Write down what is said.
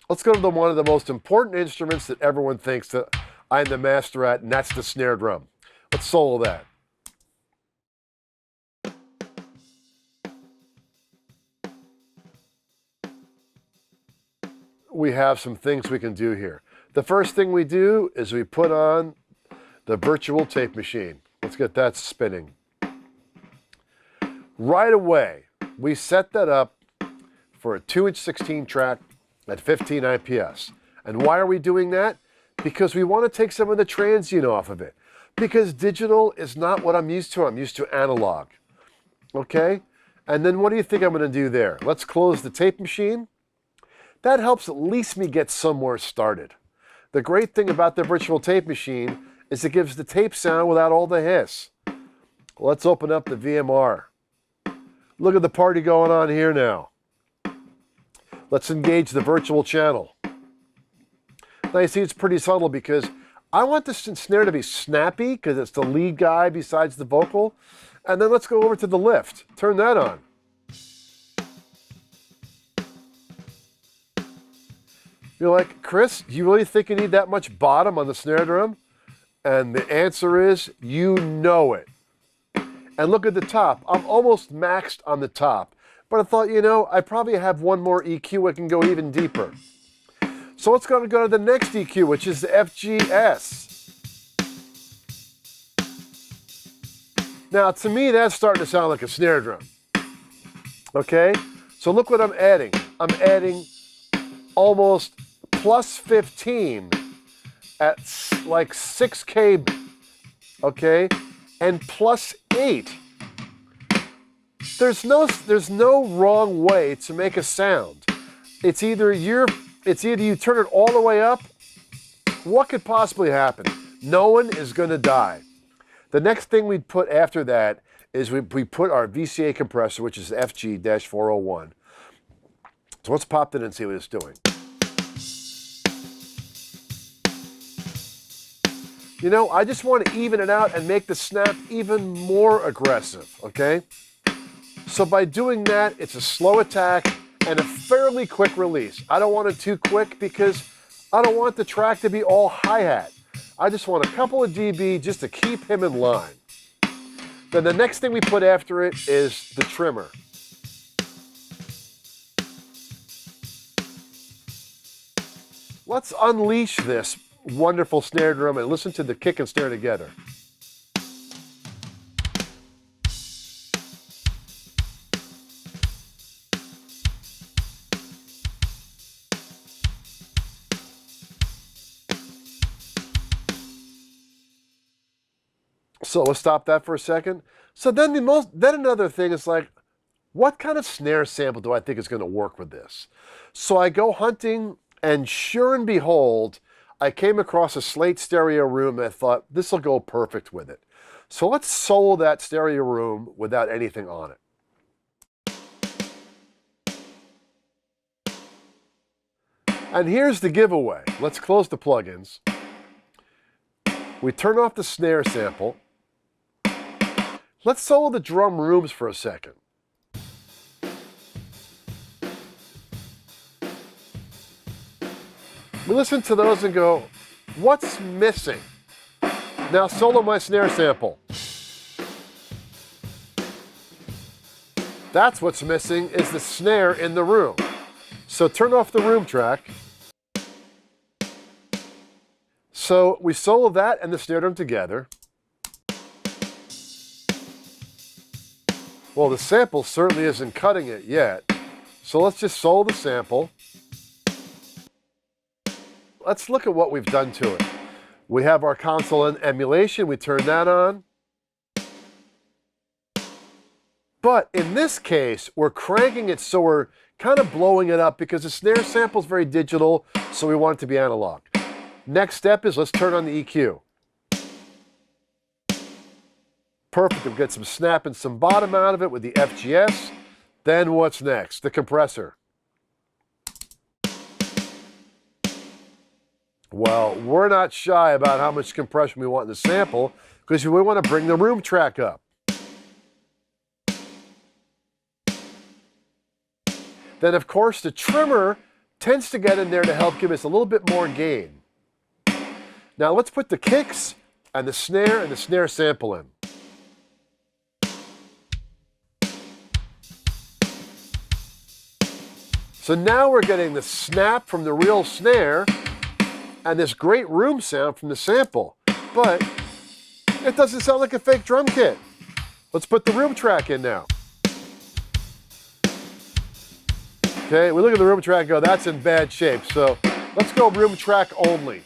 Let's go to one of the most important instruments that everyone thinks that I'm the master at, and that's the snare drum. Let's solo that. We have some things we can do here. The first thing we do is we put on the virtual tape machine. Let's get that spinning. Right away, we set that up for a 2" 16 track at 15 IPS. And why are we doing that? Because we want to take some of the transient off of it. Because digital is not what I'm used to. I'm used to analog. Okay? And then what do you think I'm going to do there? Let's close the tape machine. That helps at least me get somewhere started. The great thing about the virtual tape machine is it gives the tape sound without all the hiss. Let's open up the VMR. Look at the party going on here now. Let's engage the virtual channel. Now you see it's pretty subtle because I want the snare to be snappy because it's the lead guy besides the vocal. And then let's go over to the lift. Turn that on. You're like, Chris, do you really think you need that much bottom on the snare drum? And the answer is, you know it. And look at the top. I'm almost maxed on the top. But I thought, you know, I probably have one more EQ. I can go even deeper. So let's go to the next EQ, which is the FGS. Now, to me, that's starting to sound like a snare drum. Okay? So look what I'm adding. I'm adding almost plus 15 at like 6K, okay? And plus 8. There's no wrong way to make a sound. It's either you turn it all the way up. What could possibly happen? No one is going to die. The next thing we'd put after that is we put our VCA compressor, which is FG-401. So let's pop that in and see what it's doing. You know, I just want to even it out and make the snap even more aggressive, okay? So by doing that, it's a slow attack and a fairly quick release. I don't want it too quick because I don't want the track to be all hi-hat. I just want a couple of dB just to keep him in line. Then the next thing we put after it is the trimmer. Let's unleash this wonderful snare drum and listen to the kick and snare together. So let's stop that for a second. So then another thing is like, what kind of snare sample do I think is going to work with this? So I go hunting, and sure and behold, I came across a Slate stereo room and I thought, this will go perfect with it. So let's solo that stereo room without anything on it. And here's the giveaway. Let's close the plugins. We turn off the snare sample. Let's solo the drum rooms for a second. We listen to those and go, what's missing? Now solo my snare sample. That's what's missing is the snare in the room. So turn off the room track. So we solo that and the snare drum together. Well, the sample certainly isn't cutting it yet. So let's just solo the sample. Let's look at what we've done to it. We have our console and emulation. We turn that on. But in this case, we're cranking it so we're kind of blowing it up because the snare sample is very digital, so we want it to be analog. Next step is let's turn on the EQ. Perfect, we'll get some snap and some bottom out of it with the FGS. Then what's next? The compressor. Well, we're not shy about how much compression we want in the sample because we want to bring the room track up. Then, of course, the trimmer tends to get in there to help give us a little bit more gain. Now let's put the kicks and the snare sample in. So now we're getting the snap from the real snare and this great room sound from the sample, but it doesn't sound like a fake drum kit. Let's put the room track in now. Okay, we look at the room track and go, that's in bad shape. So let's go room track only.